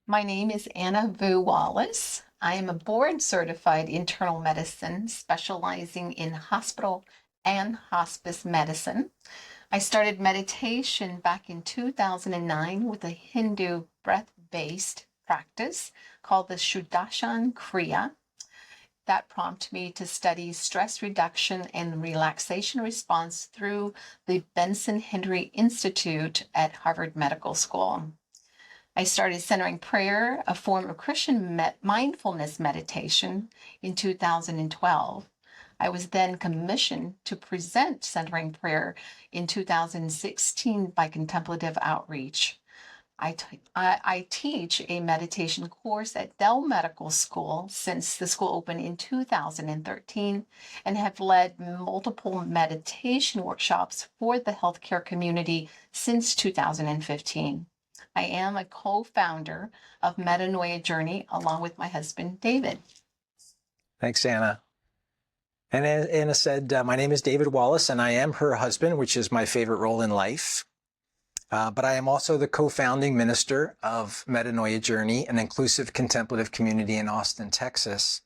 My name is Anna Vu-Wallace. I am a board-certified internal medicine specializing in hospital and hospice medicine. I started meditation back in 2009 with a Hindu breath-based practice called the Shuddashan Kriya. That prompted me to study stress reduction and relaxation response through the Benson Henry Institute at Harvard Medical School. I started centering prayer, a form of Christian mindfulness meditation, in 2012. I was then commissioned to present centering prayer in 2016 by Contemplative Outreach. I teach a meditation course at Dell Medical School since the school opened in 2013 and have led multiple meditation workshops for the healthcare community since 2015. I am a co-founder of Metanoia Journey along with my husband, David. Thanks, Anna. And as Anna said, my name is David Wallace, and I am her husband, which is my favorite role in life. But I am also the co-founding minister of Metanoia Journey, an inclusive contemplative community in Austin, Texas.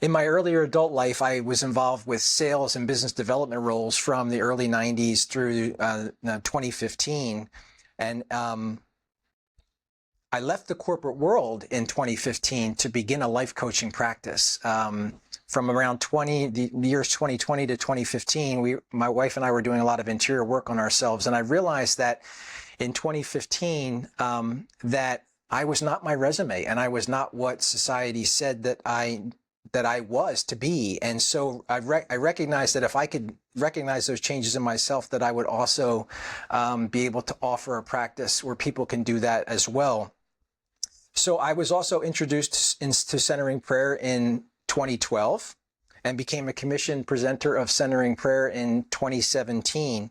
In my earlier adult life, I was involved with sales and business development roles from the early 90s through 2015. And I left the corporate world in 2015 to begin a life coaching practice. From around the years 2020 to 2015, my wife and I were doing a lot of interior work on ourselves. And I realized that in 2015, that I was not my resume and I was not what society said that I was to be. And so I recognized that if I could recognize those changes in myself, that I would also be able to offer a practice where people can do that as well. So I was also introduced into centering prayer in 2012 and became a commissioned presenter of centering prayer in 2017.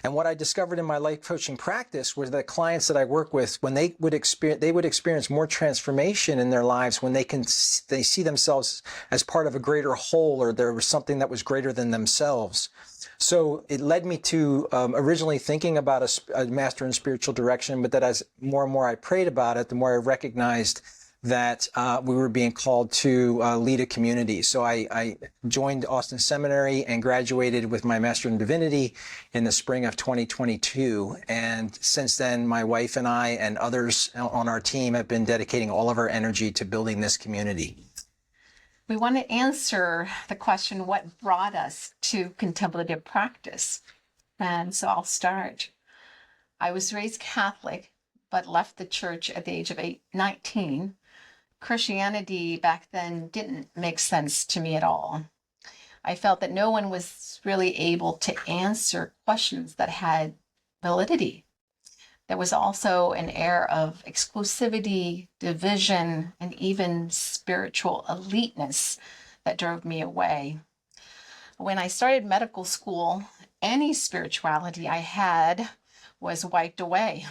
And what I discovered in my life coaching practice was that clients that I work with, when they would experience more transformation in their lives when they see themselves as part of a greater whole, or there was something that was greater than themselves. So it led me to originally thinking about a master in spiritual direction, but that as more and more I prayed about it, the more I recognized that we were being called to lead a community. So I joined Austin Seminary and graduated with my Master in Divinity in the spring of 2022. And since then, my wife and I and others on our team have been dedicating all of our energy to building this community. We want to answer the question, what brought us to contemplative practice? And so I'll start. I was raised Catholic, but left the church at the age of 19. Christianity back then didn't make sense to me at all. I felt that no one was really able to answer questions that had validity. There was also an air of exclusivity, division, and even spiritual eliteness that drove me away. When I started medical school, any spirituality I had was wiped away.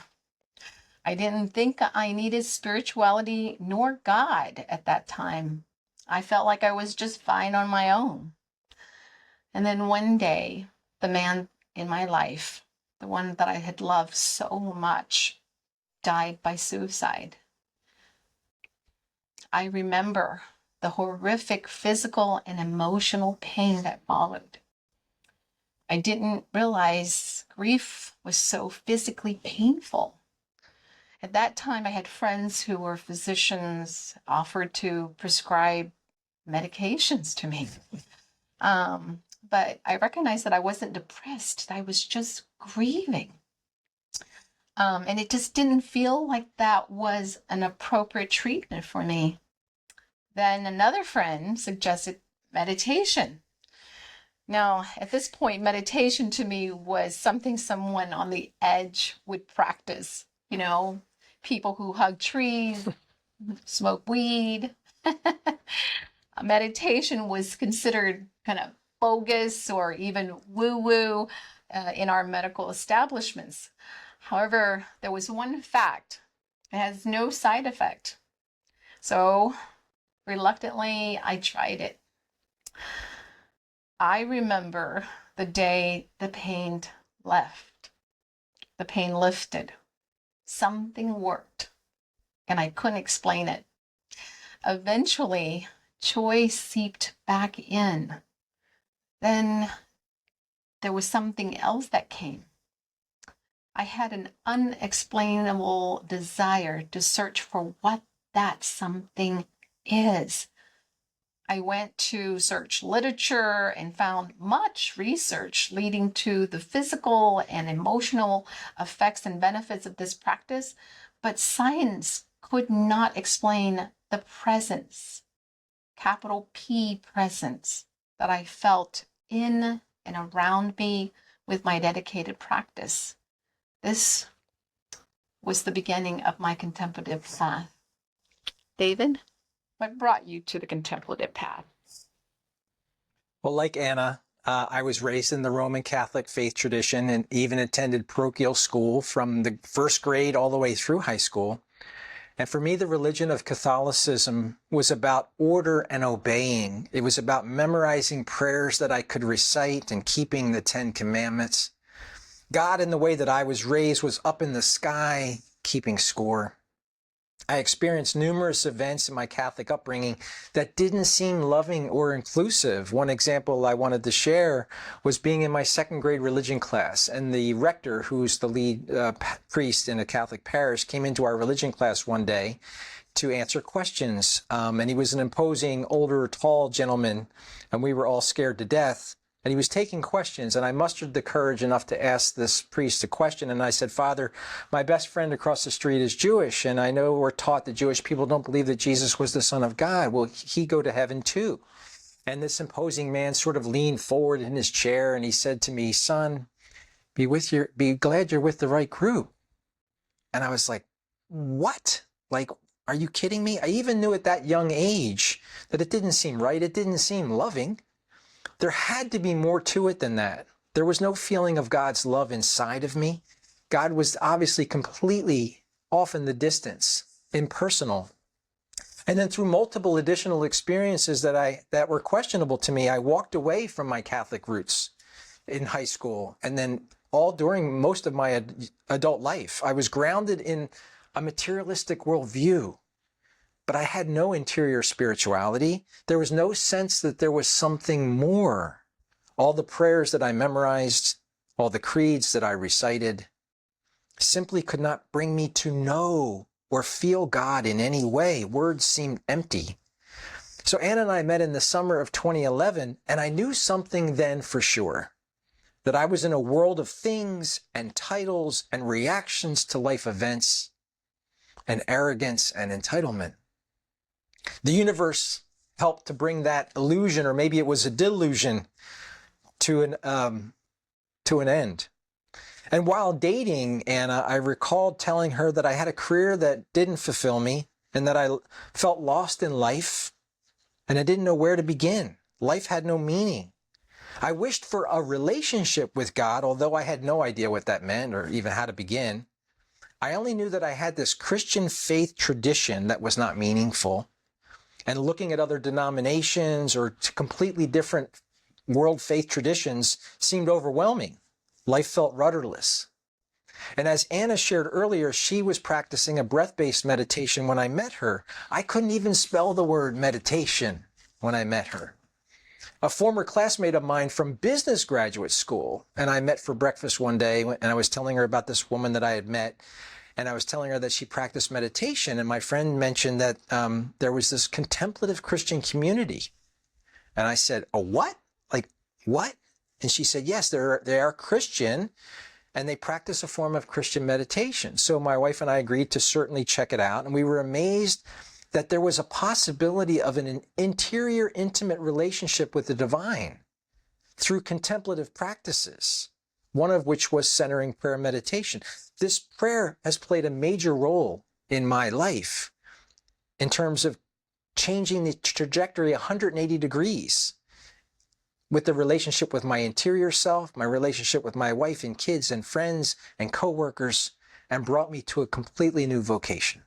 I didn't think I needed spirituality nor God at that time. I felt like I was just fine on my own. And then one day, the man in my life, the one that I had loved so much, died by suicide. I remember the horrific physical and emotional pain that followed. I didn't realize grief was so physically painful. At that time, I had friends who were physicians, offered to prescribe medications to me. But I recognized that I wasn't depressed. I was just grieving. And it just didn't feel like that was an appropriate treatment for me. Then another friend suggested meditation. Now, at this point, meditation to me was something someone on the edge would practice. You know, people who hug trees, smoke weed. Meditation was considered kind of bogus or even woo-woo in our medical establishments. However, there was one fact: it has no side effect. So reluctantly, I tried it. I remember the day the pain left. The pain lifted. Something worked. and I couldn't explain it. Eventually, joy seeped back in. Then there was something else that came. I had an unexplainable desire to search for what that something is. I went to search literature and found much research leading to the physical and emotional effects and benefits of this practice, but science could not explain the presence, capital P presence, that I felt in and around me with my dedicated practice. This was the beginning of my contemplative path. David, what brought you to the contemplative path? Well, like Anna, I was raised in the Roman Catholic faith tradition and even attended parochial school from the first grade all the way through high school. And for me, the religion of Catholicism was about order and obeying. It was about memorizing prayers that I could recite and keeping the 10 Commandments. God, in the way that I was raised, was up in the sky, keeping score. I experienced numerous events in my Catholic upbringing that didn't seem loving or inclusive. One example I wanted to share was being in my second grade religion class, and the rector, who's the lead priest in a Catholic parish, came into our religion class one day to answer questions. And he was an imposing, older, tall gentleman, and we were all scared to death. And he was taking questions, and I mustered the courage enough to ask this priest a question. And I said, "Father, my best friend across the street is Jewish, and I know we're taught that Jewish people don't believe that Jesus was the Son of God. Will he go to heaven too?" And this imposing man sort of leaned forward in his chair, and he said to me, "Son, be glad you're with the right group." And I was like, "What? Like, are you kidding me?" I even knew at that young age that it didn't seem right. It didn't seem loving. There had to be more to it than that. There was no feeling of God's love inside of me. God was obviously completely off in the distance, impersonal. And then through multiple additional experiences that were questionable to me, I walked away from my Catholic roots in high school. And then all during most of my adult life, I was grounded in a materialistic worldview. But I had no interior spirituality. There was no sense that there was something more. All the prayers that I memorized, all the creeds that I recited, simply could not bring me to know or feel God in any way. Words seemed empty. So Anna and I met in the summer of 2011, and I knew something then for sure, that I was in a world of things and titles and reactions to life events and arrogance and entitlement. The universe helped to bring that illusion, or maybe it was a delusion, to an end. And while dating Anna, I recalled telling her that I had a career that didn't fulfill me and that I felt lost in life and I didn't know where to begin. Life had no meaning. I wished for a relationship with God, although I had no idea what that meant or even how to begin. I only knew that I had this Christian faith tradition that was not meaningful. And looking at other denominations or completely different world faith traditions seemed overwhelming. Life felt rudderless. And as Anna shared earlier, she was practicing a breath-based meditation when I met her. I couldn't even spell the word meditation when I met her. A former classmate of mine from business graduate school and I met for breakfast one day, and I was telling her about this woman that I had met. And I was telling her that she practiced meditation. And my friend mentioned that there was this contemplative Christian community. And I said, "A what? Like what?" And she said, "Yes, they are Christian and they practice a form of Christian meditation." So my wife and I agreed to certainly check it out. And we were amazed that there was a possibility of an interior, intimate relationship with the divine through contemplative practices, one of which was centering prayer meditation. This prayer has played a major role in my life in terms of changing the trajectory 180 degrees with the relationship with my interior self, my relationship with my wife and kids and friends and coworkers, and brought me to a completely new vocation.